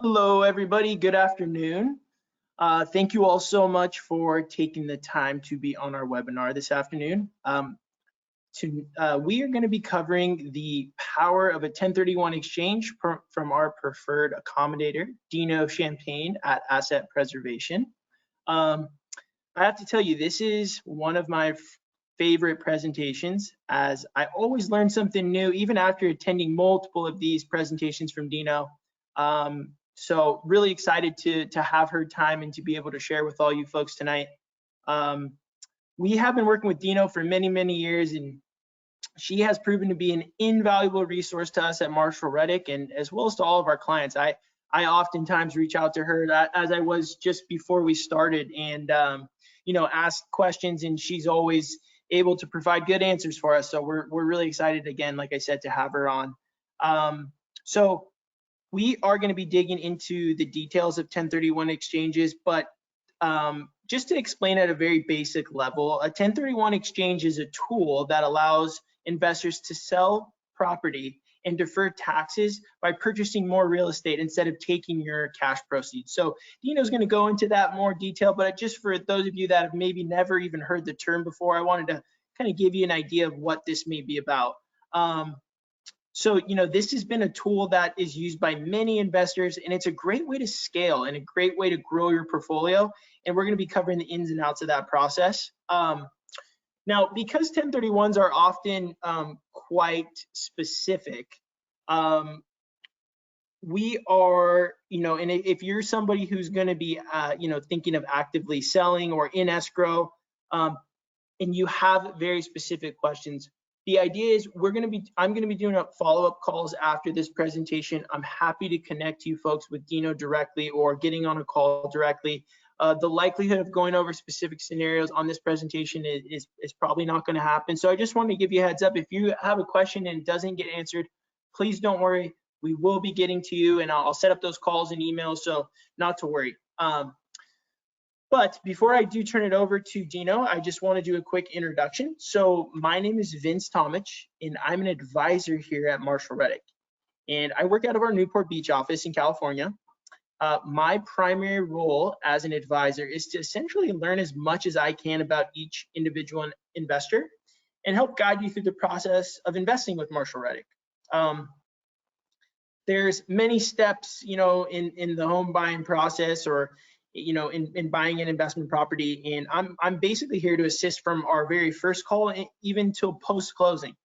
Hello, everybody. Good afternoon. Thank you all so much for taking the time to be on our webinar this afternoon. We are going to be covering the power of a 1031 exchange from our preferred accommodator, Dino Champagne at Asset Preservation. I have to tell you, this is one of my favorite presentations, as I always learn something new, even after attending multiple of these presentations from Dino. So really excited to have her time and to be able to share with all you folks tonight. We have been working with Dino for many, many years, and she has proven to be an invaluable resource to us at Marshall Reddick, and as well as to all of our clients. I oftentimes reach out to her, as I was just before we started, and ask questions, and she's always able to provide good answers for us. So we're really excited again, like I said, to have her on. So we are going to be digging into the details of 1031 exchanges, but just to explain at a very basic level, a 1031 exchange is a tool that allows investors to sell property and defer taxes by purchasing more real estate instead of taking your cash proceeds. So Dino's going to go into that more detail, but just for those of you that have maybe never even heard the term before, I wanted to kind of give you an idea of what this may be about. So, this has been a tool that is used by many investors, and it's a great way to scale and a great way to grow your portfolio. And we're going to be covering the ins and outs of that process. Now, because 1031s are often quite specific, we are, and if you're somebody who's going to be, thinking of actively selling or in escrow, and you have very specific questions, the idea is I'm going to be doing follow-up calls after this presentation. I'm happy to connect you folks with Dino directly or getting on a call directly. The likelihood of going over specific scenarios on this presentation is probably not going to happen. So I just want to give you a heads up. If you have a question and it doesn't get answered, please don't worry. We will be getting to you, and I'll set up those calls and emails, so not to worry. But before I do turn it over to Dino, I just want to do a quick introduction. So my name is Vince Tomich, and I'm an advisor here at Marshall Reddick. And I work out of our Newport Beach office in California. My primary role as an advisor is to essentially learn as much as I can about each individual investor and help guide you through the process of investing with Marshall Reddick. There's many steps, in the home buying process, or in buying an investment property, and I'm basically here to assist from our very first call even till post-closing.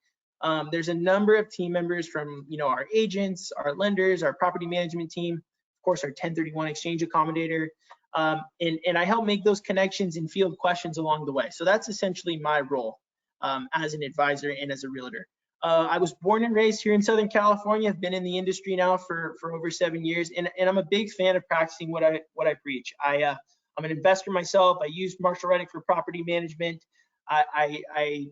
There's a number of team members from our agents, our lenders, our property management team, of course our 1031 exchange accommodator, and I help make those connections and field questions along the way. So that's essentially my role as an advisor and as a realtor. I was born and raised here in Southern California. I've been in the industry now for over 7 years, and I'm a big fan of practicing what I preach. I'm an investor myself. I use Marshall Reddick for property management. I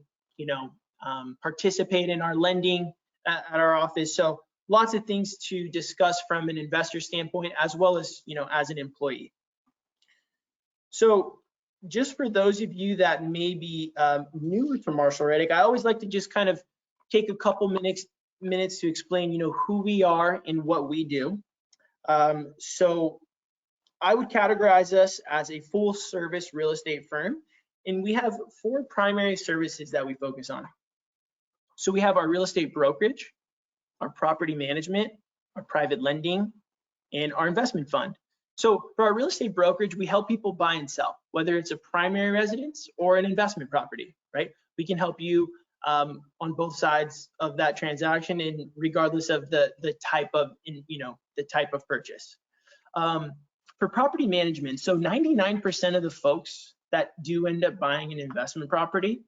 participate in our lending at our office. So lots of things to discuss from an investor standpoint, as well as as an employee. So just for those of you that may be newer to Marshall Reddick, I always like to just kind of take a couple minutes to explain, who we are and what we do. So I would categorize us as a full service real estate firm, and we have 4 primary services that we focus on. So we have our real estate brokerage, our property management, our private lending, and our investment fund. So for our real estate brokerage, we help people buy and sell, whether it's a primary residence or an investment property, right? We can help you on both sides of that transaction, and regardless of the type of purchase. For property management, so 99% of the folks that do end up buying an investment property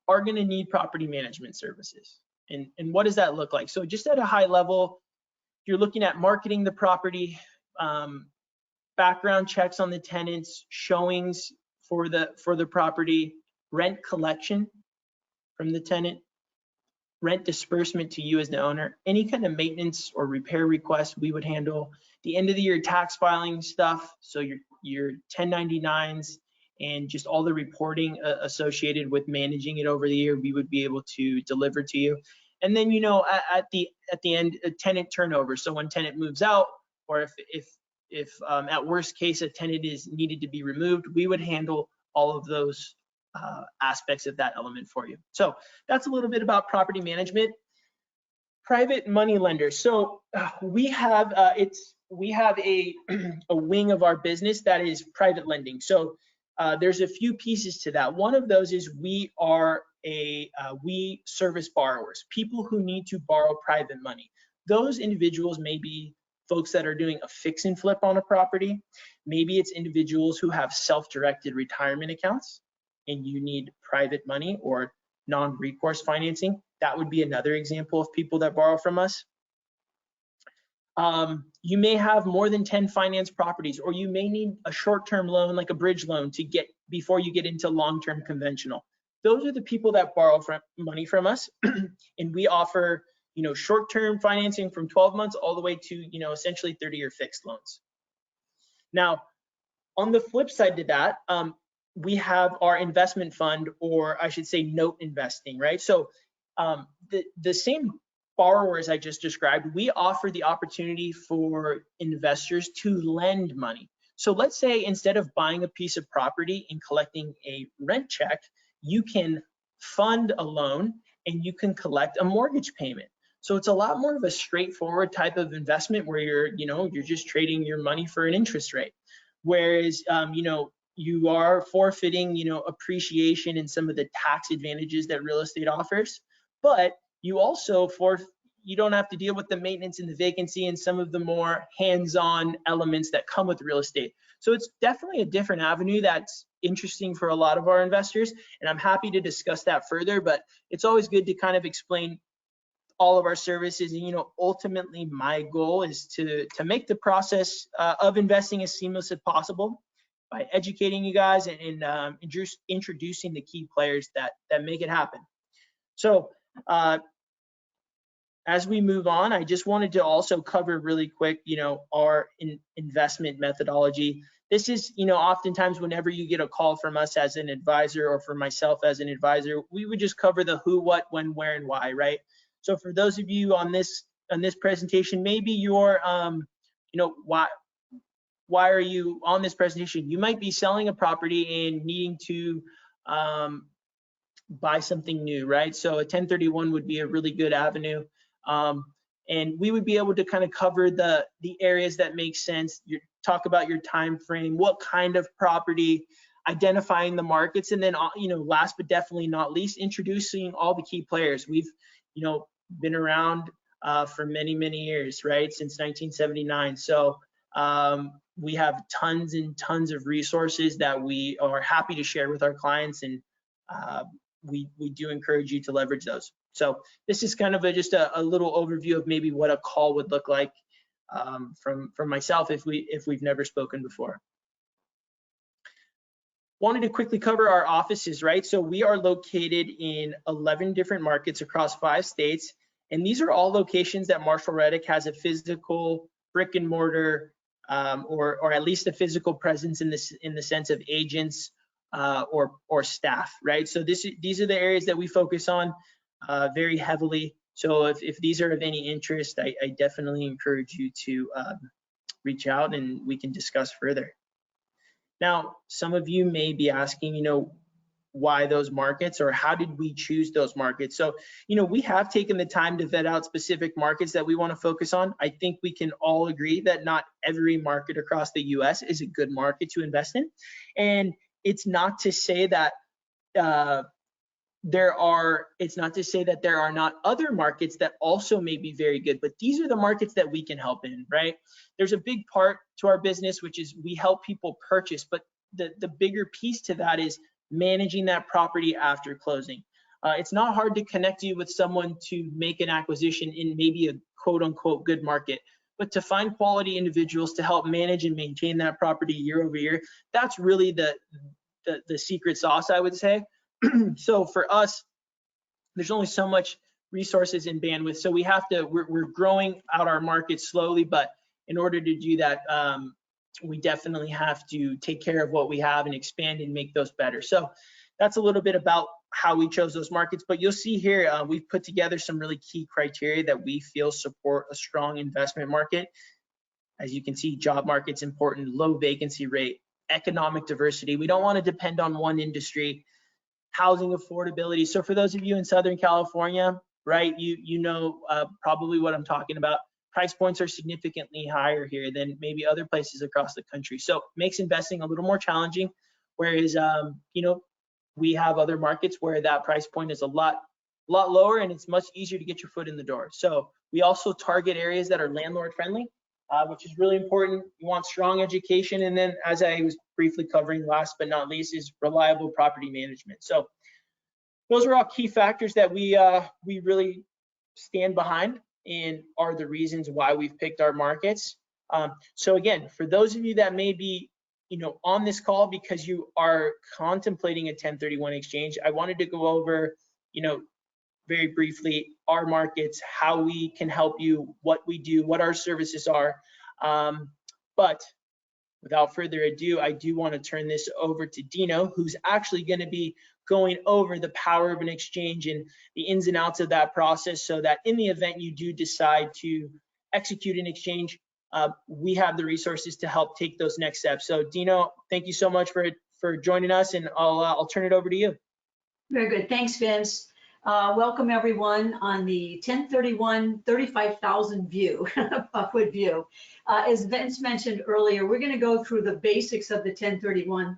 are going to need property management services. And what does that look like? So just at a high level, you're looking at marketing the property, background checks on the tenants, showings for the property, rent collection from the tenant, rent disbursement to you as the owner, any kind of maintenance or repair requests we would handle, the end of the year tax filing stuff, so your 1099s and just all the reporting associated with managing it over the year, we would be able to deliver to you. And then at the end, a tenant turnover. So when tenant moves out or if at worst case a tenant is needed to be removed, we would handle all of those aspects of that element for you. So that's a little bit about property management. Private money lenders. So we have a a wing of our business that is private lending. So there's a few pieces to that. One of those is we service borrowers, people who need to borrow private money. Those individuals may be folks that are doing a fix and flip on a property. Maybe it's individuals who have self-directed retirement accounts and you need private money or non-recourse financing. That would be another example of people that borrow from us. You may have more than 10 finance properties, or you may need a short-term loan like a bridge loan to get before you get into long-term conventional. Those are the people that borrow money from us, and we offer, short-term financing from 12 months all the way to, essentially 30-year fixed loans. Now, on the flip side to that, we have our investment fund, or I should say note investing, right? So the same borrowers I just described, we offer the opportunity for investors to lend money. So let's say instead of buying a piece of property and collecting a rent check, you can fund a loan and you can collect a mortgage payment. So it's a lot more of a straightforward type of investment where you're just trading your money for an interest rate. Whereas, you are forfeiting, appreciation and some of the tax advantages that real estate offers, but you also you don't have to deal with the maintenance and the vacancy and some of the more hands-on elements that come with real estate. So it's definitely a different avenue that's interesting for a lot of our investors, and I'm happy to discuss that further, but it's always good to kind of explain all of our services. And ultimately my goal is to make the process of investing as seamless as possible by educating you guys and introducing the key players that make it happen. So as we move on, I just wanted to also cover really quick, our investment methodology. This is, oftentimes whenever you get a call from us as an advisor or from myself as an advisor, we would just cover the who, what, when, where, and why, right? So for those of you on this presentation, maybe you're, why are you on this presentation? You might be selling a property and needing to buy something new, right? So a 1031 would be a really good avenue. And we would be able to kind of cover the areas that make sense. You talk about your time frame, what kind of property, identifying the markets, and then last but definitely not least, introducing all the key players. We've been around for many years, right, since 1979. So we have tons and tons of resources that we are happy to share with our clients, and we do encourage you to leverage those. So this is kind of just a little overview of maybe what a call would look like from myself if we've never spoken before. Wanted to quickly cover our offices, right? So we are located in 11 different markets across 5 states, and these are all locations that Marshall Reddick has a physical brick and mortar, or at least a physical presence in the sense of agents or staff, right? So these are the areas that we focus on very heavily. So if these are of any interest, I definitely encourage you to reach out and we can discuss further. Now, some of you may be asking, why those markets, or how did we choose those markets? So, we have taken the time to vet out specific markets that we want to focus on. I think we can all agree that not every market across the US is a good market to invest in. And it's not to say that there are not other markets that also may be very good, but these are the markets that we can help in, right? There's a big part to our business, which is we help people purchase, but the bigger piece to that is managing that property after closing. It's not hard to connect you with someone to make an acquisition in maybe a quote unquote good market, but to find quality individuals to help manage and maintain that property year over year, that's really the secret sauce, I would say. So for us, there's only so much resources and bandwidth. So we're growing out our market slowly, but in order to do that, we definitely have to take care of what we have and expand and make those better. So that's a little bit about how we chose those markets, but you'll see here, we've put together some really key criteria that we feel support a strong investment market. As you can see, job market's important, low vacancy rate, economic diversity. We don't want to depend on one industry, housing affordability. So for those of you in Southern California, right, you know probably what I'm talking about. Price points are significantly higher here than maybe other places across the country. So it makes investing a little more challenging. Whereas, you know, we have other markets where that price point is a lot lower and it's much easier to get your foot in the door. So we also target areas that are landlord friendly, which is really important. You want strong education. And then, as I was briefly covering, last but not least, is reliable property management. So those are all key factors that we really stand behind and are the reasons why we've picked our markets. So again, for those of you that may be, you know, on this call because you are contemplating a 1031 exchange, I wanted to go over, you know, very briefly our markets, how we can help you, what we do, what our services are. But without further ado, I do want to turn this over to Dino, who's actually going to be going over the power of an exchange and the ins and outs of that process, so that in the event you do decide to execute an exchange, we have the resources to help take those next steps. So Dino, thank you so much for joining us, and I'll turn it over to you. Very good. Thanks, Vince. Welcome everyone on the 1031 35,000 view, foot view. As Vince mentioned earlier, we're going to go through the basics of the 1031.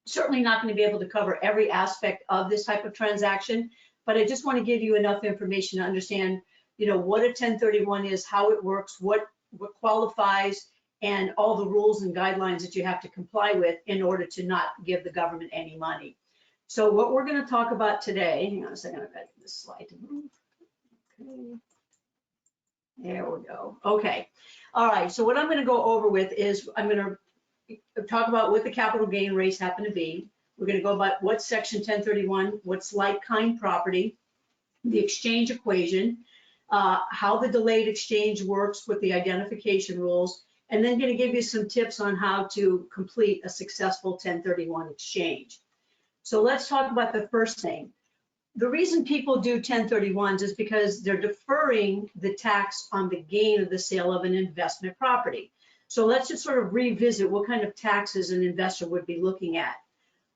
Certainly not going to be able to cover every aspect of this type of transaction, but I just want to give you enough information to understand, you know, what a 1031 is, how it works, what qualifies, and all the rules and guidelines that you have to comply with in order to not give the government any money. So what we're going to talk about today, hang on a second, I've got this slide to move. Okay. There we go. Okay. All right. So what I'm going to go over with is I'm going to talk about what the capital gain rates happen to be. We're going to go about what section 1031, what's like-kind property, the exchange equation, how the delayed exchange works with the identification rules, and then going to give you some tips on how to complete a successful 1031 exchange. So let's talk about the first thing. The reason people do 1031s is because they're deferring the tax on the gain of the sale of an investment property. So let's just sort of revisit what kind of taxes an investor would be looking at.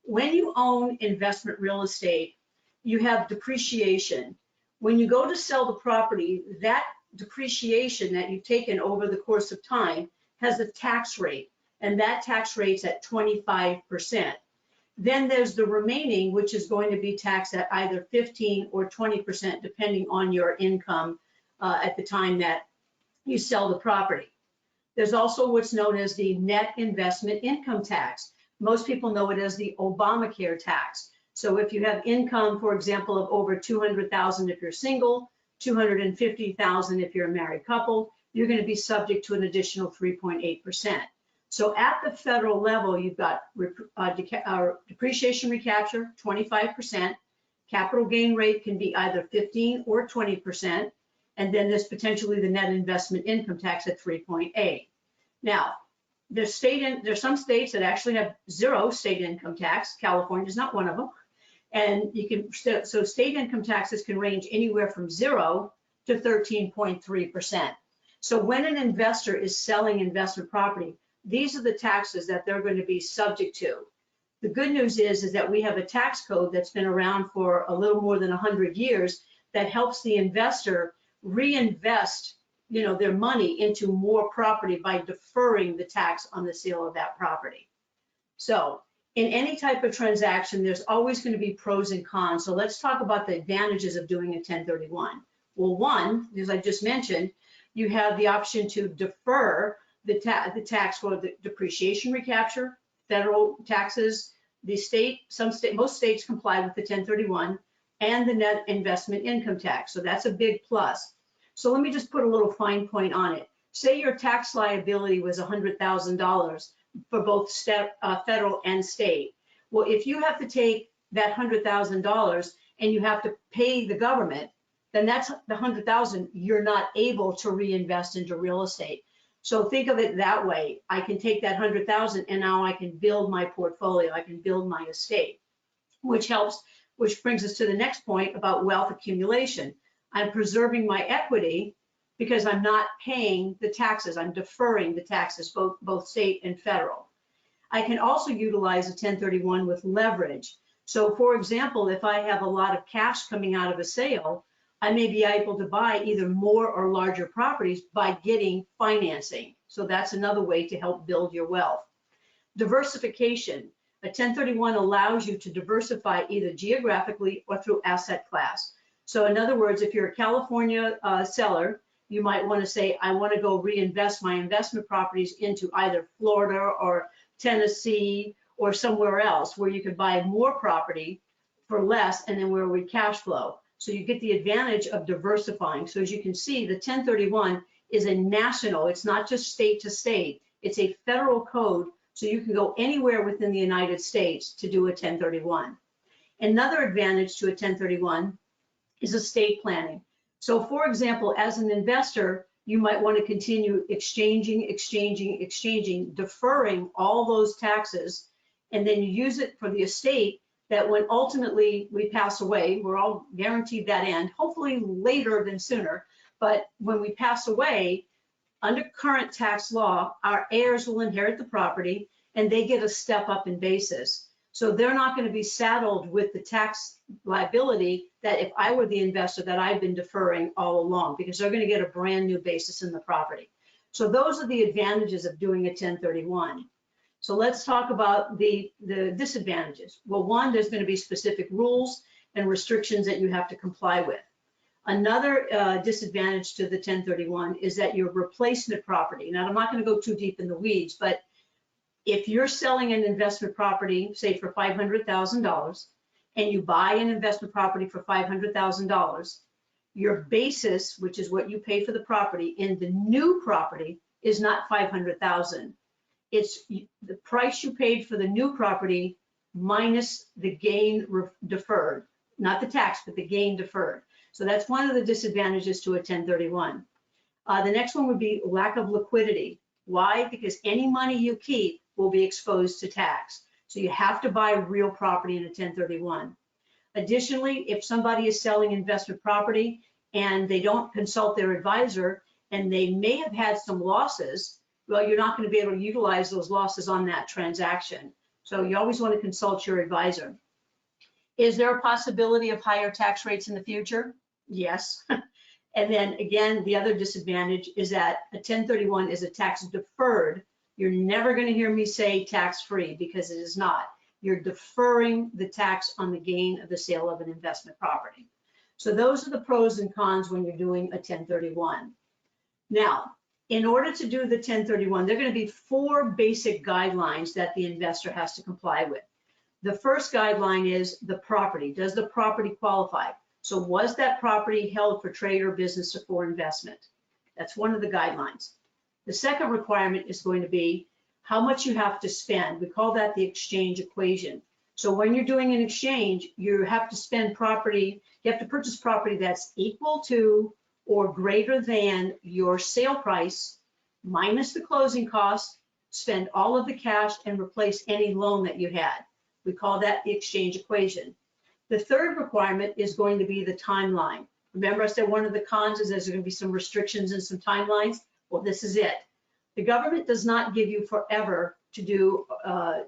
When you own investment real estate, you have depreciation. When you go to sell the property, that depreciation that you've taken over the course of time has a tax rate, and that tax rate's at 25%. Then there's the remaining, which is going to be taxed at either 15 or 20%, depending on your income at the time that you sell the property. There's also what's known as the net investment income tax. Most people know it as the Obamacare tax. So if you have income, for example, of over $200,000 if you're single, $250,000 if you're a married couple, you're going to be subject to an additional 3.8%. So at the federal level, you've got depreciation recapture, 25%. Capital gain rate can be either 15 or 20%. And then there's potentially the net investment income tax at 3.8. Now, there's some states that actually have zero state income tax. California is not one of them. And so state income taxes can range anywhere from 0 to 13.3%. So when an investor is selling investment property, these are the taxes that they're going to be subject to. The good news is that we have a tax code that's been around for a little more than 100 years that helps the investor reinvest, you know, their money into more property by deferring the tax on the sale of that property. So in any type of transaction, there's always going to be pros and cons. So let's talk about the advantages of doing a 1031. Well, one, as I just mentioned, you have the option to defer the tax for the depreciation recapture, federal taxes, most states comply with the 1031, and the net investment income tax. So that's a big plus. So let me just put a little fine point on it. Say your tax liability was $100,000 for both federal and state. Well, if you have to take that $100,000 and you have to pay the government, then that's the $100,000 you're not able to reinvest into real estate. So think of it that way. I can take that $100,000 and now I can build my portfolio. I can build my estate, which brings us to the next point about wealth accumulation. I'm preserving my equity because I'm not paying the taxes. I'm deferring the taxes, both state and federal. I can also utilize a 1031 with leverage. So for example, if I have a lot of cash coming out of a sale, I may be able to buy either more or larger properties by getting financing. So that's another way to help build your wealth. Diversification. A 1031 allows you to diversify either geographically or through asset class. So in other words, if you're a California seller, you might want to say, I want to go reinvest my investment properties into either Florida or Tennessee or somewhere else where you could buy more property for less and then where we cash flow. So you get the advantage of diversifying. So as you can see, the 1031 is a national, it's not just state to state, it's a federal code. So you can go anywhere within the United States to do a 1031. Another advantage to a 1031 is estate planning. So for example, as an investor, you might want to continue exchanging, deferring all those taxes, and then you use it for the estate that when ultimately we pass away, we're all guaranteed that end, hopefully later than sooner, but when we pass away, under current tax law, our heirs will inherit the property and they get a step up in basis. So they're not going to be saddled with the tax liability that if I were the investor that I've been deferring all along, because they're going to get a brand new basis in the property. So those are the advantages of doing a 1031. So let's talk about the disadvantages. Well, one, there's going to be specific rules and restrictions that you have to comply with. Another disadvantage to the 1031 is that your replacement property, now I'm not going to go too deep in the weeds, but if you're selling an investment property, say for $500,000, and you buy an investment property for $500,000, your basis, which is what you pay for the property in the new property, is not $500,000. It's the price you paid for the new property minus the gain deferred, not the tax, but the gain deferred. So that's one of the disadvantages to a 1031. The next one would be lack of liquidity. Why? Because any money you keep will be exposed to tax. So you have to buy real property in a 1031. Additionally, if somebody is selling investment property and they don't consult their advisor and they may have had some losses, well, you're not going to be able to utilize those losses on that transaction. So you always want to consult your advisor. Is there a possibility of higher tax rates in the future? Yes. And then again, the other disadvantage is that a 1031 is a tax deferred. You're never going to hear me say tax-free because it is not. You're deferring the tax on the gain of the sale of an investment property. So those are the pros and cons when you're doing a 1031. Now, in order to do the 1031, there are going to be 4 basic guidelines that the investor has to comply with. The first guideline is the property. Does the property qualify? So was that property held for trade or business or for investment? That's one of the guidelines. The second requirement is going to be how much you have to spend. We call that the exchange equation. So when you're doing an exchange, you have to spend property, you have to purchase property that's equal to or greater than your sale price minus the closing costs, spend all of the cash and replace any loan that you had. We call that the exchange equation. The third requirement is going to be the timeline. Remember I said one of the cons is there's going to be some restrictions and some timelines? Well, this is it. The government does not give you forever to do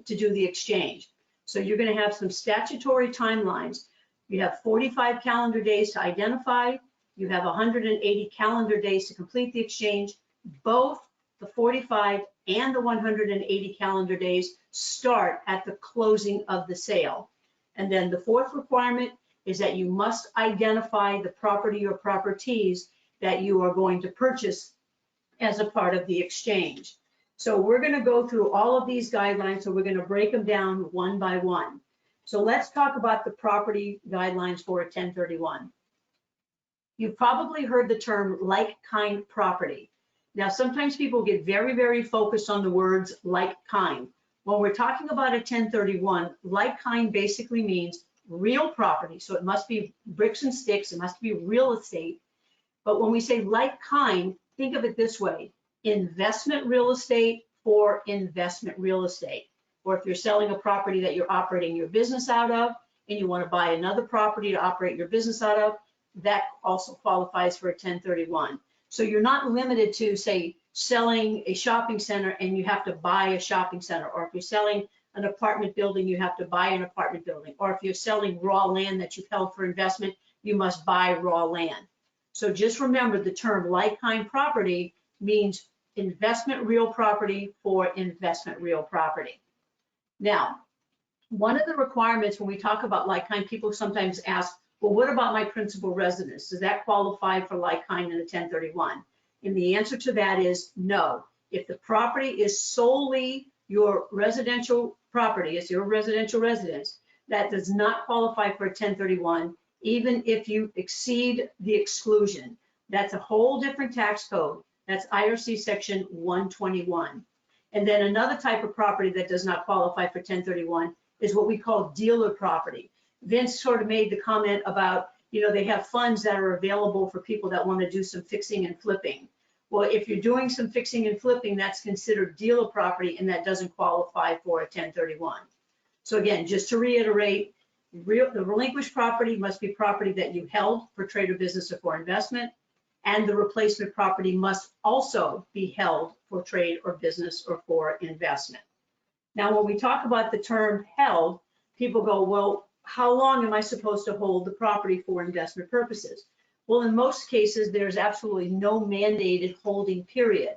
the exchange. So you're going to have some statutory timelines. You have 45 calendar days to identify. You have 180 calendar days to complete the exchange. Both the 45 and the 180 calendar days start at the closing of the sale. And then the fourth requirement is that you must identify the property or properties that you are going to purchase as a part of the exchange. So we're going to go through all of these guidelines, so we're going to break them down one by one. So let's talk about the property guidelines for a 1031. You've probably heard the term like-kind property. Now, sometimes people get very, very focused on the words like-kind. When we're talking about a 1031, like-kind basically means real property. So it must be bricks and sticks, it must be real estate. But when we say like-kind, think of it this way: investment real estate for investment real estate. Or if you're selling a property that you're operating your business out of and you want to buy another property to operate your business out of, that also qualifies for a 1031. So you're not limited to, say, selling a shopping center and you have to buy a shopping center, or if you're selling an apartment building, you have to buy an apartment building, or if you're selling raw land that you've held for investment, you must buy raw land. So just remember, the term like-kind property means investment real property for investment real property. Now, one of the requirements when we talk about like-kind, people sometimes ask, well, what about my principal residence? Does that qualify for like-kind in a 1031? And the answer to that is no. If the property is solely your residential property, it's your residential residence, that does not qualify for a 1031, even if you exceed the exclusion. That's a whole different tax code. That's IRC section 121. And then another type of property that does not qualify for 1031 is what we call dealer property. Vince sort of made the comment about, you know, they have funds that are available for people that want to do some fixing and flipping. Well, if you're doing some fixing and flipping, that's considered dealer property, and that doesn't qualify for a 1031. So again, just to reiterate, the relinquished property must be property that you held for trade or business or for investment, and the replacement property must also be held for trade or business or for investment. Now, when we talk about the term held, people go, well, how long am I supposed to hold the property for investment purposes? Well, in most cases, there's absolutely no mandated holding period.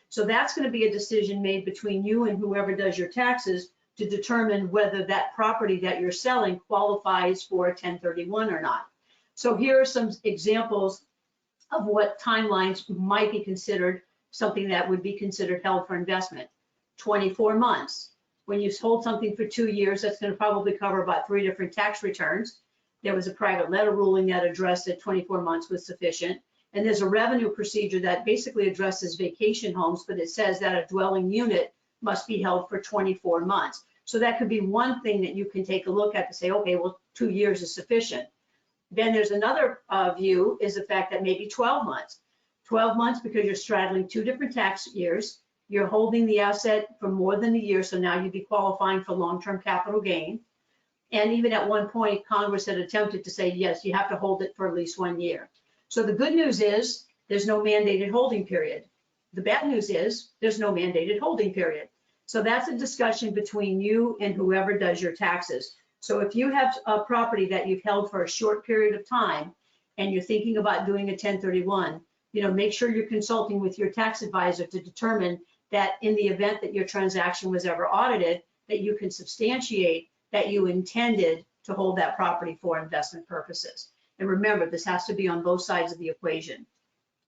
So that's going to be a decision made between you and whoever does your taxes to determine whether that property that you're selling qualifies for a 1031 or not. So here are some examples of what timelines might be considered something that would be considered held for investment. 24 months. When you hold something for 2 years, that's going to probably cover about 3 different tax returns. There was a private letter ruling that addressed that 24 months was sufficient. And there's a revenue procedure that basically addresses vacation homes, but it says that a dwelling unit must be held for 24 months. So that could be one thing that you can take a look at to say, okay, well, 2 years is sufficient. Then there's another view is the fact that maybe 12 months. 12 months because you're straddling 2 different tax years. You're holding the asset for more than a year, so now you'd be qualifying for long-term capital gain. And even at one point, Congress had attempted to say, yes, you have to hold it for at least 1 year. So the good news is there's no mandated holding period. The bad news is there's no mandated holding period. So that's a discussion between you and whoever does your taxes. So if you have a property that you've held for a short period of time and you're thinking about doing a 1031, you know, make sure you're consulting with your tax advisor to determine that in the event that your transaction was ever audited, that you can substantiate that you intended to hold that property for investment purposes. And remember, this has to be on both sides of the equation.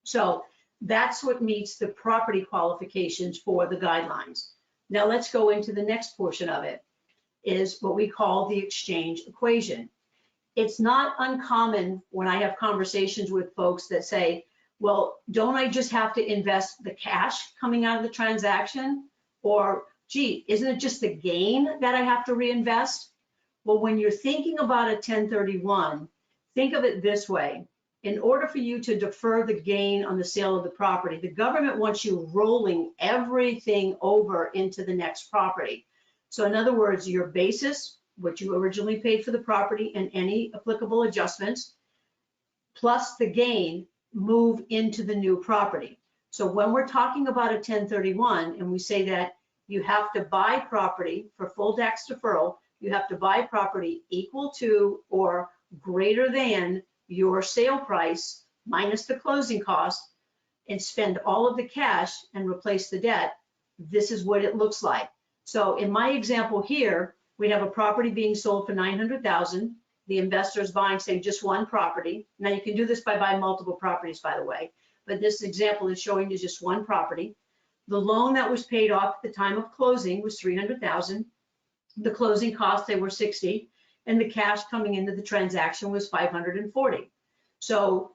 So that's what meets the property qualifications for the guidelines. Now let's go into the next portion of it, is what we call the exchange equation. It's not uncommon when I have conversations with folks that say, well, don't I just have to invest the cash coming out of the transaction? Or, gee, isn't it just the gain that I have to reinvest? Well, when you're thinking about a 1031, think of it this way. In order for you to defer the gain on the sale of the property, the government wants you rolling everything over into the next property. So in other words, your basis, what you originally paid for the property and any applicable adjustments, plus the gain, move into the new property. So when we're talking about a 1031 and we say that you have to buy property for full tax deferral, you have to buy property equal to or greater than your sale price minus the closing cost and spend all of the cash and replace the debt, this is what it looks like. So in my example here, we have a property being sold for $900,000. The investor is buying, say, just one property. Now you can do this by buying multiple properties, by the way, but this example is showing you just one property. The loan that was paid off at the time of closing was $300,000. The closing costs, they were $60,000, and the cash coming into the transaction was $540,000. So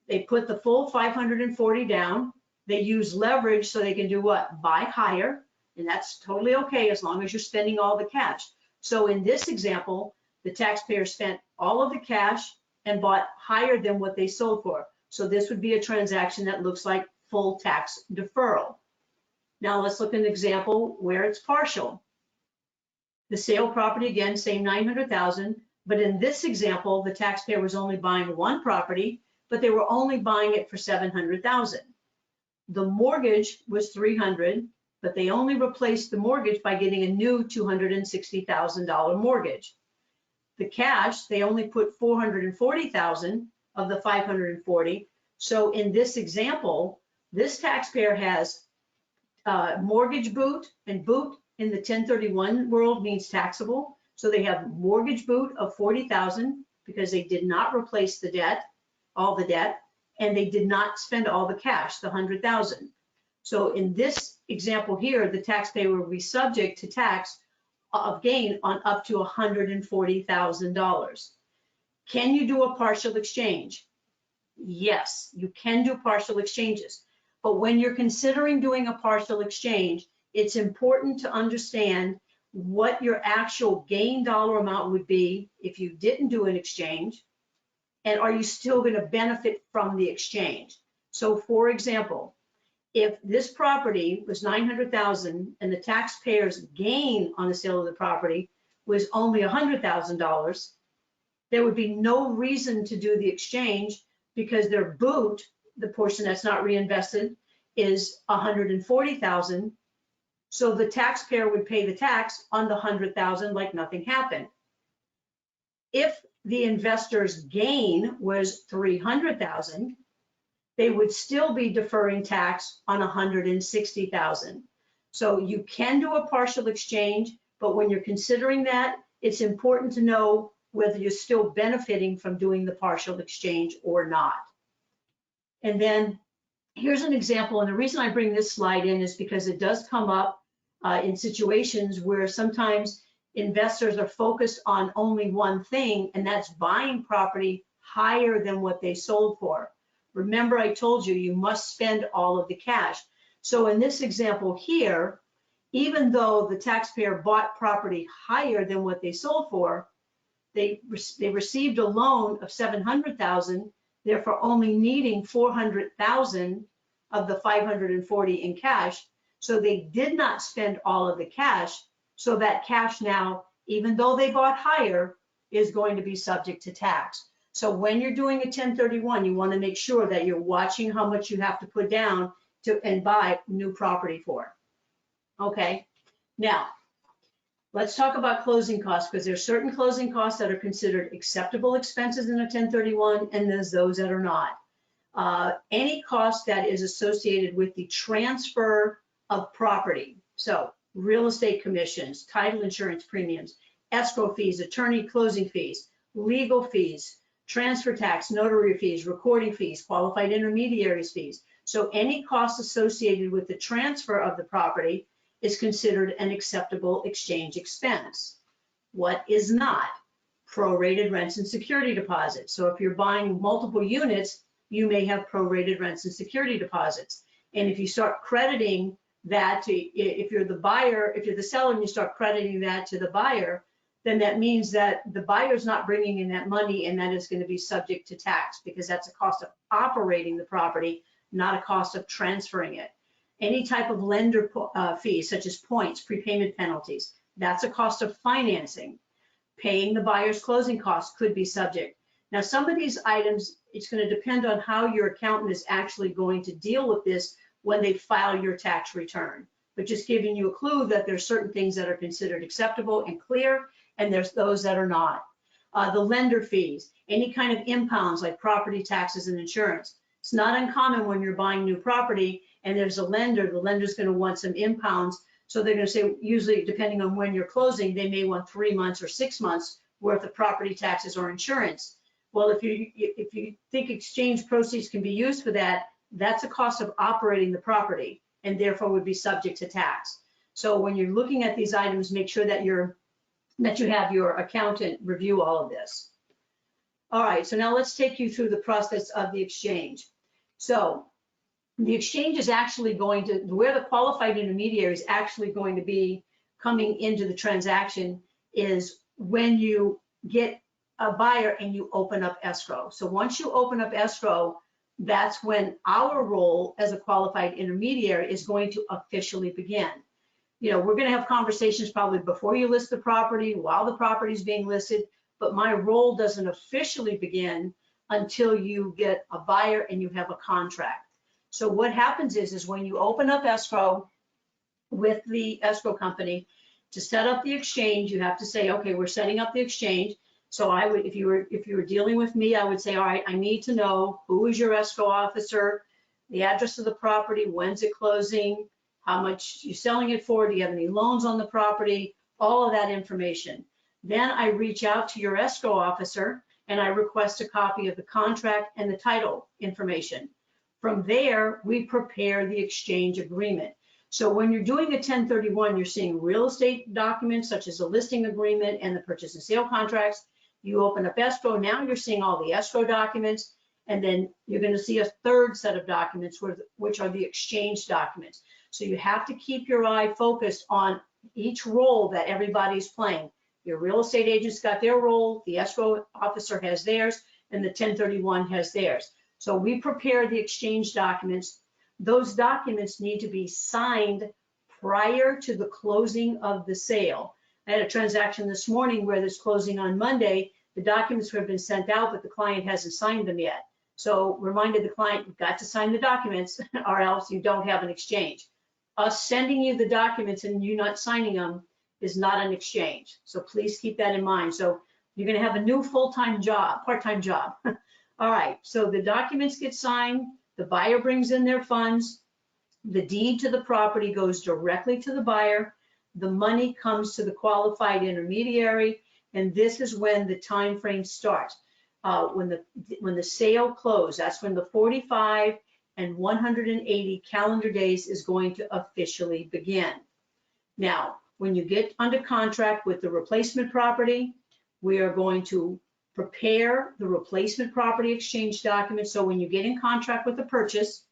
they put the full $540,000 down. They use leverage so they can do what? Buy higher, and that's totally okay as long as you're spending all the cash. So in this example, the taxpayer spent all of the cash and bought higher than what they sold for. So this would be a transaction that looks like full tax deferral. Now let's look at an example where it's partial. The sale property, again, same $900,000, but in this example, the taxpayer was only buying one property, but they were only buying it for $700,000. the mortgage was 300, but they only replaced the mortgage by getting a new $260,000 mortgage. The cash, they only put 440,000 of the 540. So in this example, this taxpayer has mortgage boot, and boot in the 1031 world means taxable. So they have mortgage boot of 40,000 because they did not replace the debt, all the debt, and they did not spend all the cash, the 100,000. So in this example here, the taxpayer will be subject to tax of gain on up to $140,000. Can you do a partial exchange? Yes, you can do partial exchanges. But when you're considering doing a partial exchange, it's important to understand what your actual gain dollar amount would be if you didn't do an exchange, and are you still going to benefit from the exchange? So for example, if this property was 900,000 and the taxpayer's gain on the sale of the property was only $100,000, there would be no reason to do the exchange because their boot, the portion that's not reinvested, is 140,000. So the taxpayer would pay the tax on the 100,000 like nothing happened. If the investor's gain was 300,000, they would still be deferring tax on 160,000. So you can do a partial exchange, but when you're considering that, it's important to know whether you're still benefiting from doing the partial exchange or not. And then here's an example, and the reason I bring this slide in is because it does come up in situations where sometimes investors are focused on only one thing, and that's buying property higher than what they sold for. Remember, I told you, you must spend all of the cash. So in this example here, even though the taxpayer bought property higher than what they sold for, they received a loan of 700,000, therefore only needing 400,000 of the 540 in cash. So they did not spend all of the cash. So that cash now, even though they bought higher, is going to be subject to tax. So when you're doing a 1031, you want to make sure that you're watching how much you have to put down and buy new property for. Okay, now let's talk about closing costs, because there's certain closing costs that are considered acceptable expenses in a 1031, and there's those that are not. Any cost that is associated with the transfer of property, so real estate commissions, title insurance premiums, escrow fees, attorney closing fees, legal fees, transfer tax, notary fees, recording fees, qualified intermediaries fees. So any cost associated with the transfer of the property is considered an acceptable exchange expense. What is not? Prorated rents and security deposits. So if you're buying multiple units, you may have prorated rents and security deposits. And if you start crediting that to, if you're the buyer, if you're the seller and you start crediting that to the buyer, then that means that the buyer's not bringing in that money, and that is going to be subject to tax, because that's a cost of operating the property, not a cost of transferring it. Any type of lender fees, such as points, prepayment penalties, that's a cost of financing. Paying the buyer's closing costs could be subject. Now, some of these items, it's going to depend on how your accountant is actually going to deal with this when they file your tax return. But just giving you a clue that there's certain things that are considered acceptable and clear, and there's those that are not. The lender fees, any kind of impounds like property taxes and insurance. It's not uncommon when you're buying new property and there's a lender, the lender's going to want some impounds. So they're going to say, usually depending on when you're closing, they may want 3 months or 6 months worth of property taxes or insurance. Well, if you think exchange proceeds can be used for that, that's a cost of operating the property and therefore would be subject to tax. So when you're looking at these items, make sure that you have your accountant review all of this. All right, so now let's take you through the process of the exchange. So the exchange is actually going to, where the qualified intermediary is actually going to be coming into the transaction is when you get a buyer and you open up escrow. So once you open up escrow, that's when our role as a qualified intermediary is going to officially begin. You know, we're going to have conversations probably before you list the property, while the property is being listed, but my role doesn't officially begin until you get a buyer and you have a contract. So what happens is when you open up escrow with the escrow company, to set up the exchange, you have to say, okay, we're setting up the exchange. So I would, if you were dealing with me, I would say, all right, I need to know who is your escrow officer, the address of the property, when's it closing, how much you're selling it for, do you have any loans on the property, all of that information. Then I reach out to your escrow officer and I request a copy of the contract and the title information. From there, we prepare the exchange agreement. So when you're doing a 1031, you're seeing real estate documents such as a listing agreement and the purchase and sale contracts. You open up escrow, now you're seeing all the escrow documents, and then you're going to see a third set of documents, which are the exchange documents. So you have to keep your eye focused on each role that everybody's playing. Your real estate agent's got their role, the escrow officer has theirs, and the 1031 has theirs. So we prepare the exchange documents. Those documents need to be signed prior to the closing of the sale. I had a transaction this morning where there's closing on Monday. The documents have been sent out, but the client hasn't signed them yet. So reminded the client, you've got to sign the documents or else you don't have an exchange. Us sending you the documents and you not signing them is not an exchange. So please keep that in mind. So you're going to have a new full-time job, part-time job. All right, so the documents get signed, the buyer brings in their funds, the deed to the property goes directly to the buyer, the money comes to the qualified intermediary, and this is when the time frame starts. When the sale closes, that's when the 45 and 180 calendar days is going to officially begin. Now, when you get under contract with the replacement property, we are going to prepare the replacement property exchange document. So when you get in contract with the purchase,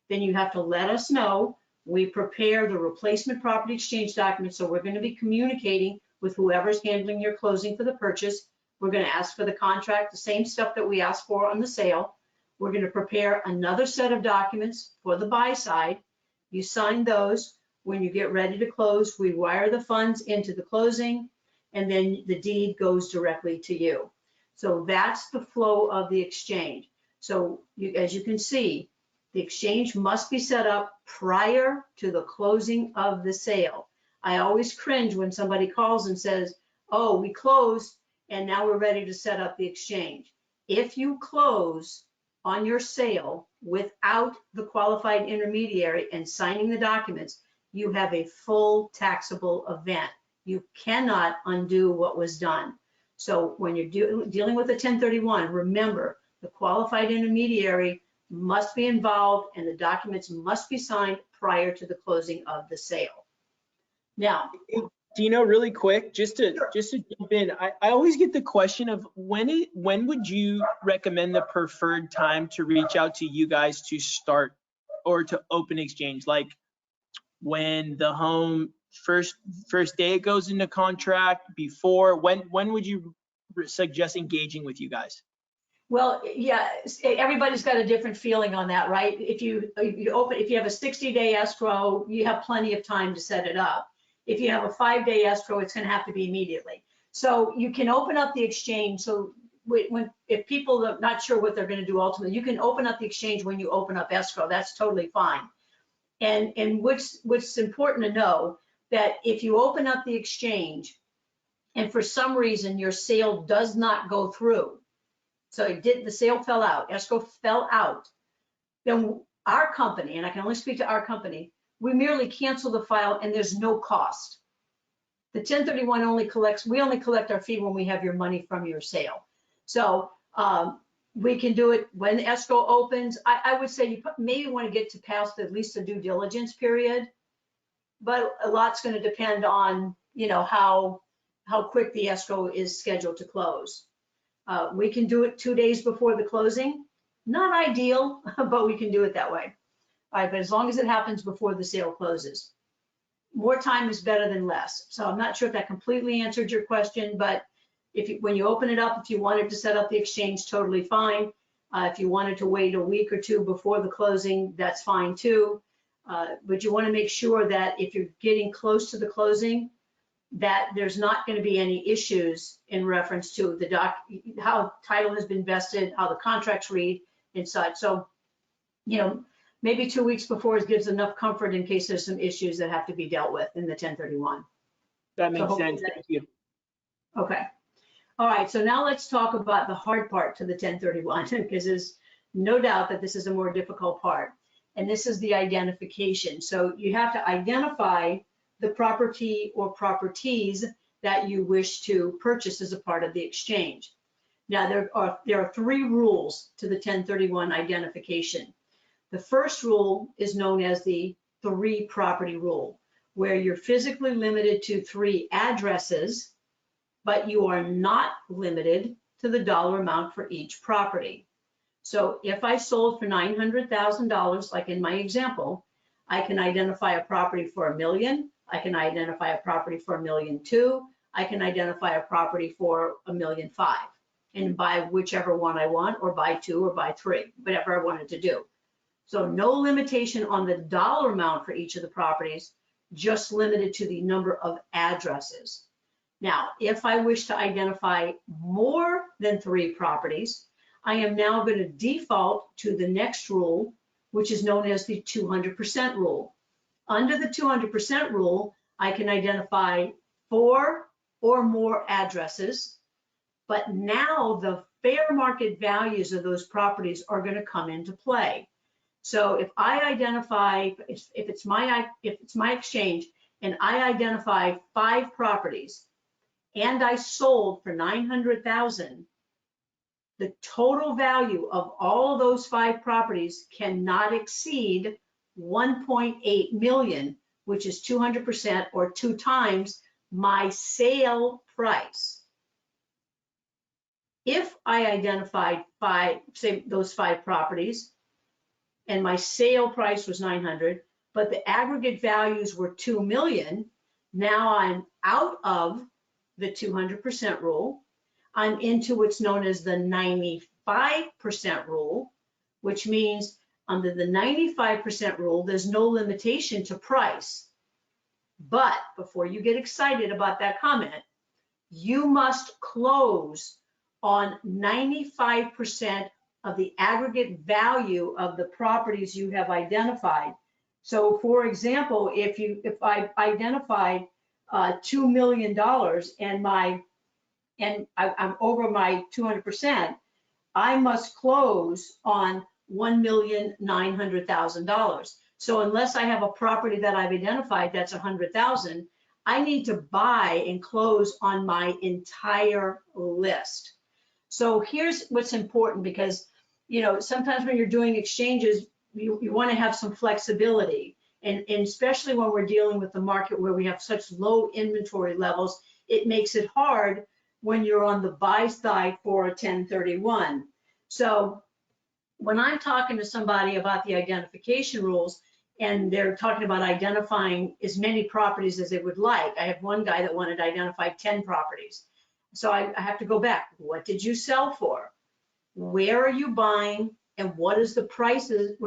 then you have to let us know. We prepare the replacement property exchange document. So we're going to be communicating with whoever's handling your closing for the purchase. We're going to ask for the contract, the same stuff that we asked for on the sale. We're going to prepare another set of documents for the buy side. You sign those. When you get ready to close, we wire the funds into the closing, and then the deed goes directly to you. So that's the flow of the exchange. So as you can see, the exchange must be set up prior to the closing of the sale. I always cringe when somebody calls and says, oh, we closed and now we're ready to set up the exchange. If you close on your sale without the qualified intermediary and signing the documents, you have a full taxable event. You cannot undo what was done. So when you're dealing with a 1031, remember the qualified intermediary must be involved and the documents must be signed prior to the closing of the sale. Now, Dino, really quick, just to jump in, I always get the question of when would you recommend the preferred time to reach out to you guys to start or to open exchange? Like when the home first day it goes into contract, before, when would you suggest engaging with you guys? well, yeah, everybody's got a different feeling on that, right? If you have a 60-day escrow, you have plenty of time to set it up. If you have a 5-day escrow, it's going to have to be immediately. So you can open up the exchange. So if people are not sure what they're going to do ultimately, you can open up the exchange when you open up escrow. That's totally fine. And what's important to know that if you open up the exchange and for some reason your sale does not go through, so the sale fell out, escrow fell out, then our company, and I can only speak to our company, we merely cancel the file and there's no cost. The 1031 we only collect our fee when we have your money from your sale. So we can do it when the escrow opens. I would say you maybe want to get to past at least the due diligence period, but a lot's going to depend on, you know, how quick the escrow is scheduled to close. We can do it 2 days before the closing. Not ideal, but we can do it that way. All right, but as long as it happens before the sale closes. More time is better than less. So I'm not sure if that completely answered your question, but when you open it up, if you wanted to set up the exchange, totally fine. If you wanted to wait a week or two before the closing, that's fine too. But you want to make sure that if you're getting close to the closing, that there's not going to be any issues in reference to how title has been vested, how the contracts read and such. So, you know, maybe 2 weeks before gives enough comfort in case there's some issues that have to be dealt with in the 1031. That So makes hopefully sense. Thank you. Okay. All right, so now let's talk about the hard part to the 1031, because there's no doubt that this is a more difficult part. And this is the identification. So you have to identify the property or properties that you wish to purchase as a part of the exchange. Now, there are 3 rules to the 1031 identification. The first rule is known as the 3 property rule, where you're physically limited to 3 addresses, but you are not limited to the dollar amount for each property. So if I sold for $900,000, like in my example, I can identify a property for $1 million. I can identify a property for $1.2 million. I can identify a property for $1.5 million and buy whichever one I want, or buy 2 or buy 3, whatever I wanted to do. So no limitation on the dollar amount for each of the properties, just limited to the number of addresses. Now, if I wish to identify more than 3 properties, I am now going to default to the next rule, which is known as the 200% rule. Under the 200% rule, I can identify 4 or more addresses, but now the fair market values of those properties are going to come into play. So if I identify, if it's my exchange, and I identify 5 properties, and I sold for $900,000, the total value of all of those 5 properties cannot exceed $1.8 million, which is 200% or 2 times my sale price. If I identified 5, say those 5 properties, and my sale price was 900, but the aggregate values were 2 million, now I'm out of the 200% rule. I'm into what's known as the 95% rule, which means under the 95% rule, there's no limitation to price. But before you get excited about that comment, you must close on 95% of the aggregate value of the properties you have identified. So for example, if I identified $2 million and I'm over my 200%, I must close on $1,900,000. So unless I have a property that I've identified that's 100,000, I need to buy and close on my entire list. So here's what's important, because sometimes when you're doing exchanges, you want to have some flexibility. And especially when we're dealing with the market where we have such low inventory levels, it makes it hard when you're on the buy side for a 1031. So when I'm talking to somebody about the identification rules, and they're talking about identifying as many properties as they would like, I have one guy that wanted to identify 10 properties. So I have to go back. What did you sell for? Where are you buying? And what are the prices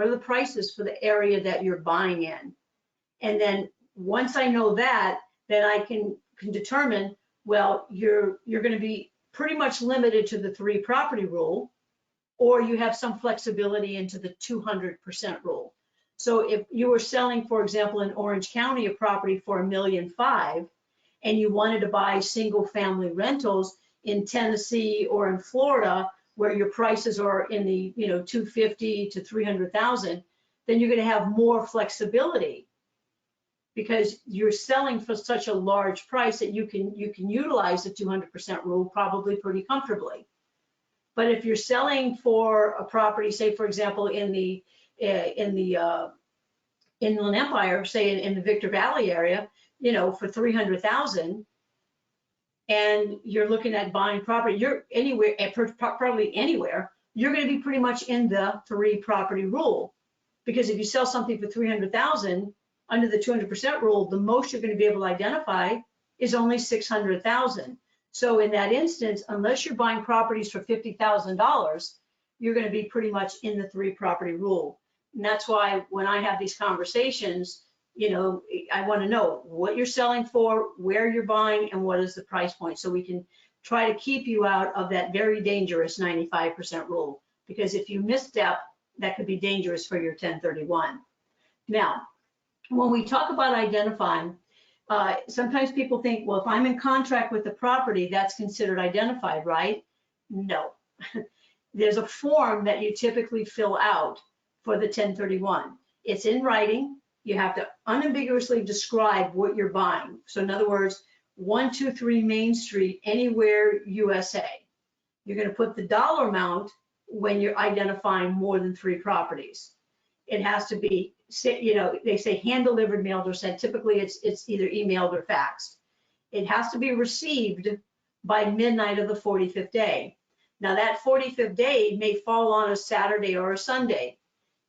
for the area that you're buying in? And then once I know that, then I can determine, well, you're going to be pretty much limited to the 3 property rule, or you have some flexibility into the 200% rule. So if you were selling, for example, in Orange County, a property for $1.5 million, and you wanted to buy single family rentals in Tennessee or in Florida, where your prices are in the 250 to 300,000, then you're going to have more flexibility, because you're selling for such a large price that you can utilize the 200% rule probably pretty comfortably. But if you're selling for a property, say for example in the Inland Empire, say in the Victor Valley area, for 300,000, and you're looking at buying property, you're anywhere, probably anywhere, you're going to be pretty much in the 3 property rule. Because if you sell something for 300,000 under the 200% rule, the most you're going to be able to identify is only 600,000. So in that instance, unless you're buying properties for $50,000, you're going to be pretty much in the 3 property rule. And that's why when I have these conversations, I want to know what you're selling for, where you're buying, and what is the price point, so we can try to keep you out of that very dangerous 95% rule. Because if you misstep, that could be dangerous for your 1031. Now, when we talk about identifying, sometimes people think, well, if I'm in contract with the property, that's considered identified, right? No. There's a form that you typically fill out for the 1031. It's in writing. You have to unambiguously describe what you're buying. So in other words, 123 Main Street, anywhere, USA. You're going to put the dollar amount when you're identifying more than 3 properties. It has to be, you know, they say hand delivered, mailed, or sent. Typically, it's either emailed or faxed. It has to be received by midnight of the 45th day. Now, that 45th day may fall on a Saturday or a Sunday.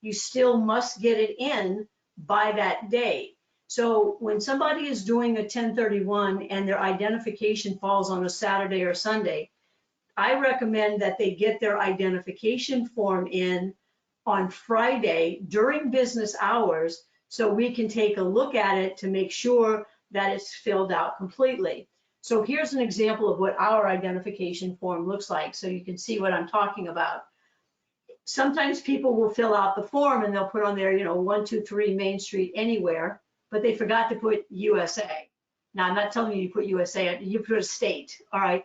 You still must get it in by that day. So when somebody is doing a 1031 and their identification falls on a Saturday or Sunday, I recommend that they get their identification form in on Friday during business hours so we can take a look at it to make sure that it's filled out completely. So here's an example of what our identification form looks like so you can see what I'm talking about. Sometimes people will fill out the form and they'll put on there, you know, 123 Main Street, anywhere, but they forgot to put USA. Now, I'm not telling you you put USA, you put a state, all right?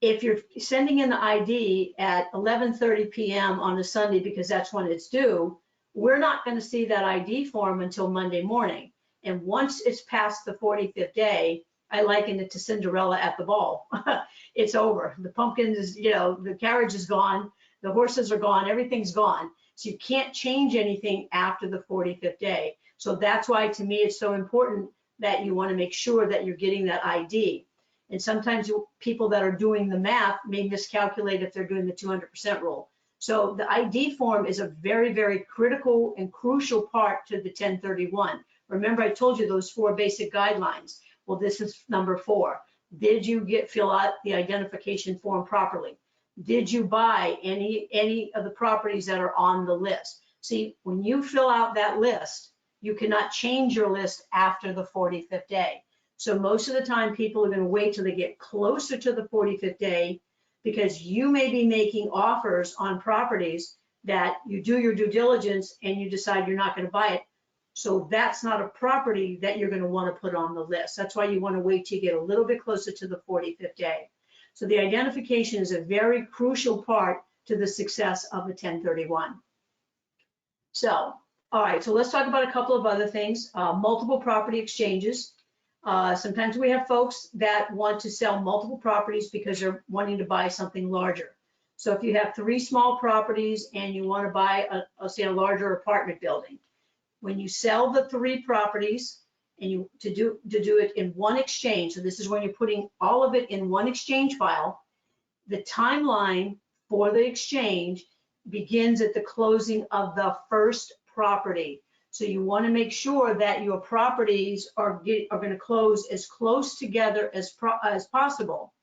If you're sending in the ID at 11:30 p.m. on a Sunday because that's when it's due, we're not going to see that ID form until Monday morning. And once it's past the 45th day, I liken it to Cinderella at the ball. It's over. The pumpkin is, you know, the carriage is gone, the horses are gone, everything's gone. So you can't change anything after the 45th day. So that's why, to me, it's so important that you want to make sure that you're getting that ID. And sometimes people that are doing the math may miscalculate if they're doing the 200% rule. So the ID form is a very, very critical and crucial part to the 1031. Remember, I told you those 4 basic guidelines. Well, this is number 4. Did you fill out the identification form properly? Did you buy any of the properties that are on the list? See, when you fill out that list, you cannot change your list after the 45th day. So most of the time, people are going to wait till they get closer to the 45th day because you may be making offers on properties that you do your due diligence and you decide you're not going to buy it. So that's not a property that you're going to want to put on the list. That's why you want to wait till you get a little bit closer to the 45th day. So the identification is a very crucial part to the success of the 1031. So, all right, so let's talk about a couple of other things. Multiple property exchanges. Sometimes we have folks that want to sell multiple properties because they're wanting to buy something larger. So if you have 3 small properties and you want to buy, say, a larger apartment building, when you sell the 3 properties and to do it in one exchange, so this is when you're putting all of it in one exchange file, the timeline for the exchange begins at the closing of the first property. So you want to make sure that your properties are going to close as close together as possible,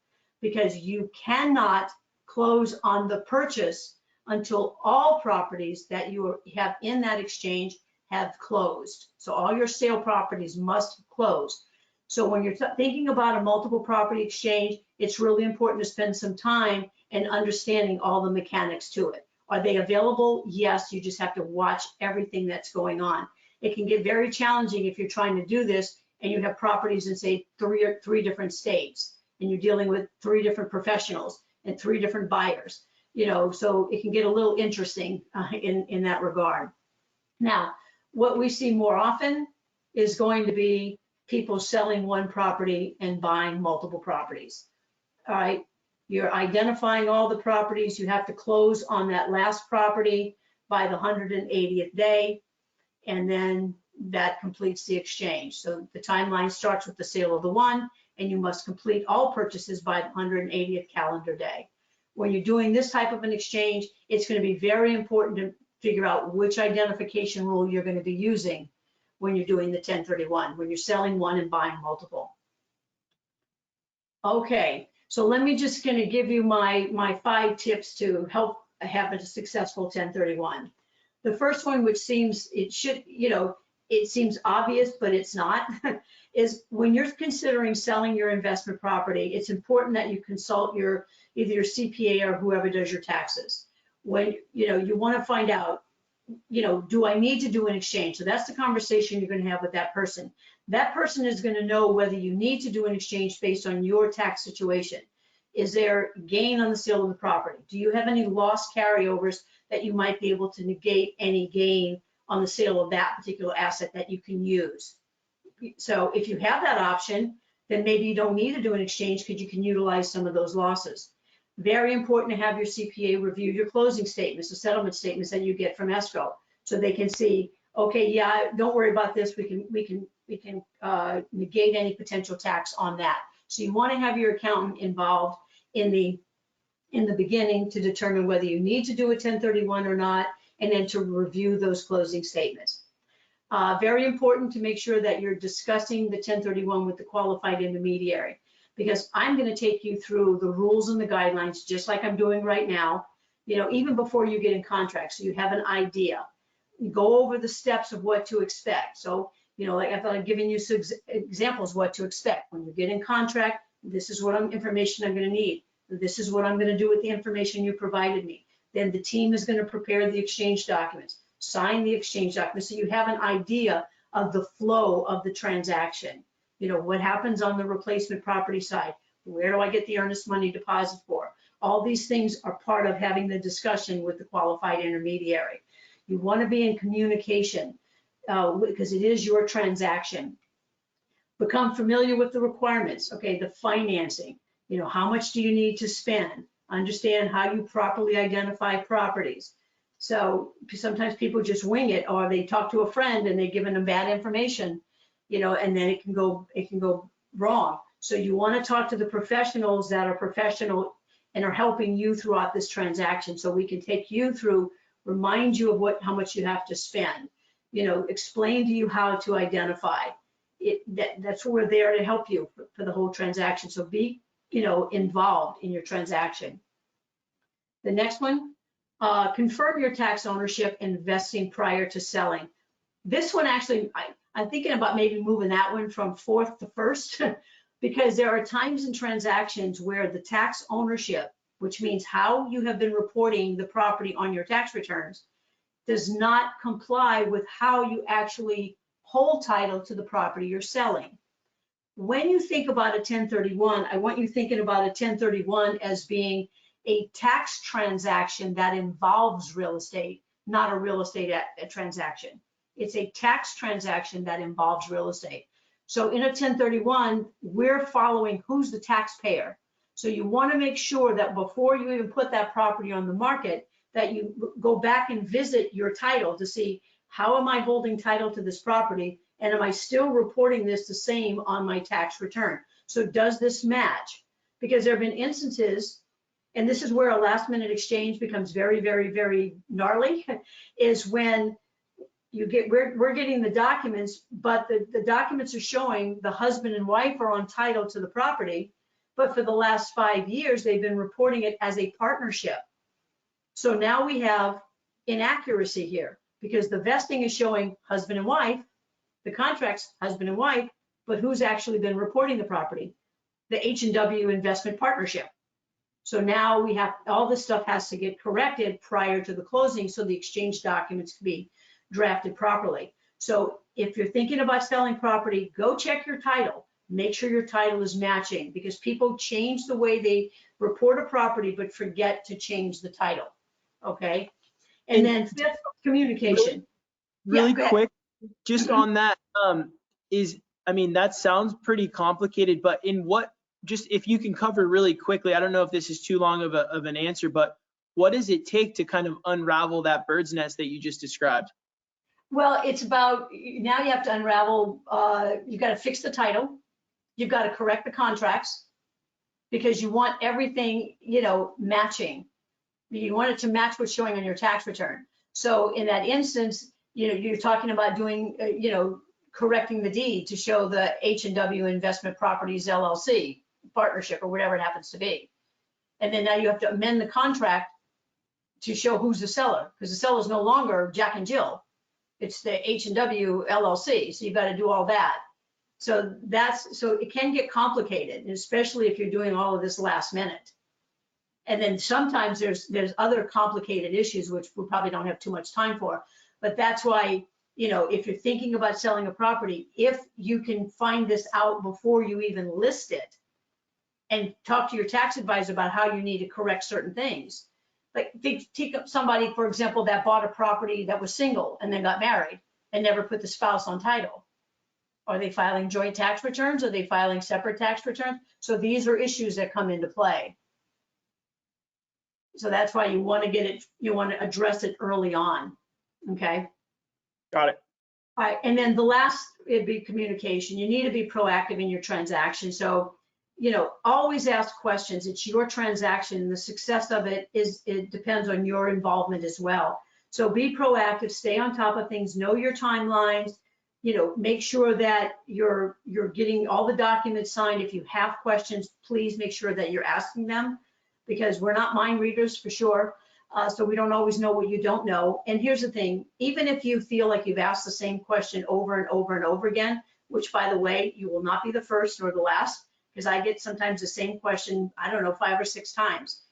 because you cannot close on the purchase until all properties that you have in that exchange have closed. So all your sale properties must close. So when you're thinking about a multiple property exchange, it's really important to spend some time in understanding all the mechanics to it. Are they available? Yes, you just have to watch everything that's going on. It can get very challenging if you're trying to do this and you have properties in, say, three different states, and you're dealing with 3 different professionals and 3 different buyers. You know, so it can get a little interesting in that regard. Now, what we see more often is going to be people selling one property and buying multiple properties. All right. You're identifying all the properties. You have to close on that last property by the 180th day, and then that completes the exchange. So the timeline starts with the sale of the one, and you must complete all purchases by the 180th calendar day. When you're doing this type of an exchange, it's going to be very important to figure out which identification rule you're going to be using when you're doing the 1031, when you're selling one and buying multiple. Okay. So let me just going to give you my 5 tips to help have a successful 1031. The first one, which seems, it seems obvious, but it's not, is when you're considering selling your investment property, it's important that you consult either your CPA or whoever does your taxes. When, you want to find out, do I need to do an exchange? So that's the conversation you're going to have with that person. That person is going to know whether you need to do an exchange based on your tax situation. Is there gain on the sale of the property? Do you have any loss carryovers that you might be able to negate any gain on the sale of that particular asset that you can use? So if you have that option, then maybe you don't need to do an exchange because you can utilize some of those losses. Very important to have your CPA review your closing statements, the settlement statements that you get from escrow, so they can see, okay, yeah, don't worry about this. We can negate any potential tax on that. So you want to have your accountant involved in the beginning to determine whether you need to do a 1031 or not, and then to review those closing statements. Very important to make sure that you're discussing the 1031 with the qualified intermediary, because I'm going to take you through the rules and the guidelines just like I'm doing right now, even before you get in contract, so you have an idea. You go over the steps of what to expect. So, like I thought I've given you some examples what to expect. When you get in contract, this is what information I'm going to need. This is what I'm going to do with the information you provided me. Then the team is going to prepare the exchange documents, sign the exchange documents, so you have an idea of the flow of the transaction. What happens on the replacement property side? Where do I get the earnest money deposit for? All these things are part of having the discussion with the qualified intermediary. You want to be in communication because it is your transaction. Become familiar with the requirements. Okay, the financing. How much do you need to spend? Understand how you properly identify properties. So sometimes people just wing it, or they talk to a friend and they're giving them bad information, and then it can go wrong. So you want to talk to the professionals that are professional and are helping you throughout this transaction, so we can take you through, remind you of how much you have to spend, explain to you how to identify it. That's what we're there to help you for the whole transaction. So be involved in your transaction. The next one, confirm your tax ownership and vesting prior to selling. This one actually, I'm thinking about maybe moving that one from fourth to first because there are times in transactions where the tax ownership, which means how you have been reporting the property on your tax returns, does not comply with how you actually hold title to the property you're selling. When you think about a 1031, I want you thinking about a 1031 as being a tax transaction that involves real estate, not a real estate transaction. It's a tax transaction that involves real estate. So in a 1031, we're following who's the taxpayer. So you want to make sure that before you even put that property on the market, that you go back and visit your title to see, how am I holding title to this property? And am I still reporting this the same on my tax return? So does this match? Because there have been instances, and this is where a last minute exchange becomes very, very, very gnarly, is when we're getting the documents, but the documents are showing the husband and wife are on title to the property, but for the last 5 years, they've been reporting it as a partnership. So now we have inaccuracy here because the vesting is showing husband and wife, the contract's husband and wife, but who's actually been reporting the property? The H&W Investment Partnership. So now we have, all this stuff has to get corrected prior to the closing so the exchange documents can be drafted properly. So if you're thinking about selling property, go check your title. Make sure your title is matching because people change the way they report a property but forget to change the title, okay? And then fifth, communication. Really quick, just on that, that sounds pretty complicated, but just if you can cover really quickly, I don't know if this is too long of an answer, but what does it take to kind of unravel that bird's nest that you just described? Well, it's about, now you have to unravel, you've got to fix the title. You've got to correct the contracts because you want everything, matching. You want it to match what's showing on your tax return. So in that instance, you're talking about doing, correcting the deed to show the H&W Investment Properties LLC partnership or whatever it happens to be. And then now you have to amend the contract to show who's the seller, because the seller is no longer Jack and Jill. It's the H&W LLC. So you've got to do all that. So it can get complicated, especially if you're doing all of this last minute. And then sometimes there's other complicated issues, which we probably don't have too much time for. But that's why, you know, if you're thinking about selling a property, if you can find this out before you even list it and talk to your tax advisor about how you need to correct certain things. Like take up somebody, for example, that bought a property that was single and then got married and never put the spouse on title. Are they filing joint tax returns? Are they filing separate tax returns? So these are issues that come into play. So that's why you want to get it, you want to address it early on. Okay. Got it. All right. And then the last, it'd be communication. You need to be proactive in your transaction. So, you know, always ask questions. It's your transaction. The success of it depends on your involvement as well. So be proactive, stay on top of things, know your timelines, you know, make sure that you're getting all the documents signed. If you have questions, please make sure that you're asking them, because we're not mind readers for sure. So we don't always know what you don't know. And here's the thing, even if you feel like you've asked the same question over and over and over again, which by the way, you will not be the first nor the last, because I get sometimes the same question, I don't know, 5 or 6 times.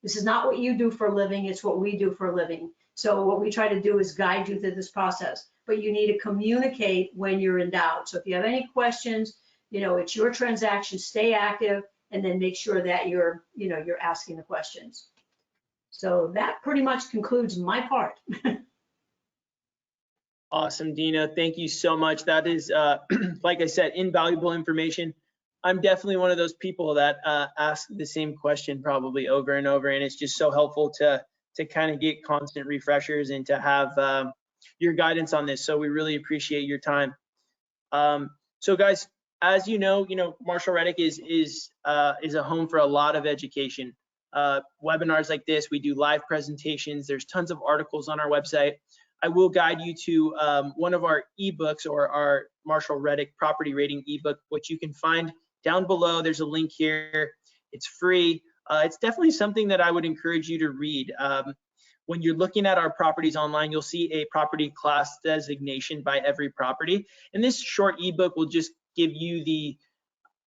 This is not what you do for a living, it's what we do for a living. So what we try to do is guide you through this process, but you need to communicate when you're in doubt. So if you have any questions, you know, it's your transaction, stay active, and then make sure that you're asking the questions. So that pretty much concludes my part. Awesome, Dina. Thank you so much. That is, like I said, invaluable information. I'm definitely one of those people that ask the same question probably over and over, and it's just so helpful to kind of get constant refreshers and to have your guidance on this. So we really appreciate your time. So guys, as you know, Marshall Reddick is a home for a lot of education. Webinars like this, we do live presentations. There's tons of articles on our website. I will guide you to one of our ebooks, or our Marshall Reddick property rating ebook, which you can find down below. There's a link here. It's free. It's definitely something that I would encourage you to read. When you're looking at our properties online, you'll see a property class designation by every property. And this short ebook will just give you the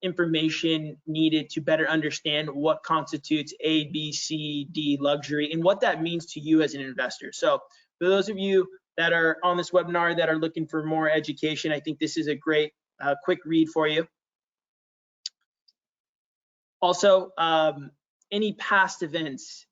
information needed to better understand what constitutes A, B, C, D luxury and what that means to you as an investor. So for those of you that are on this webinar that are looking for more education, I think this is a great quick read for you. Also, any past events,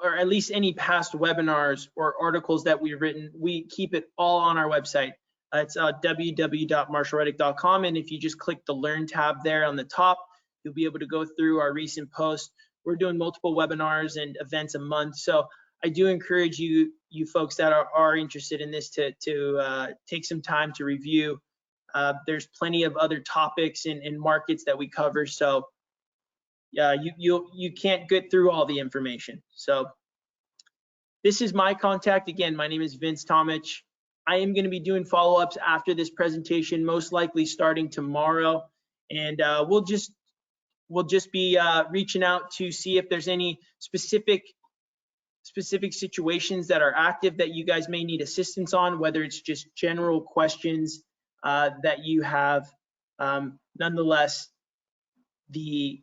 or at least any past webinars or articles that we've written, we keep it all on our website. It's www.marshallreddick.com, and if you just click the Learn tab there on the top, you'll be able to go through our recent posts. We're doing multiple webinars and events a month, so I do encourage you folks that are interested in this to take some time to review. There's plenty of other topics and markets that we cover, so yeah, you can't get through all the information. So this is my contact. Again, my name is Vince Tomich. I am going to be doing follow-ups after this presentation, most likely starting tomorrow, and we'll just be reaching out to see if there's any specific situations that are active that you guys may need assistance on, whether it's just general questions that you have. Nonetheless, the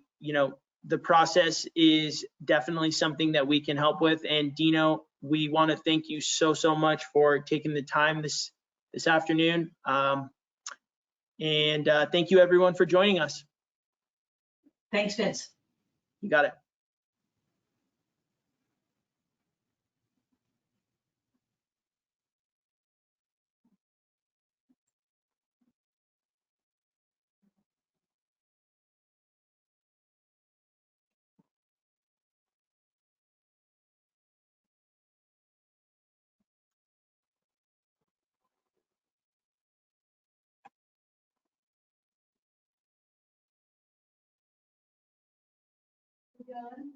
process is definitely something that we can help with. And Dino, we want to thank you so much for taking the time this afternoon. And thank you everyone for joining us. Thanks, Vince. You got it. Done.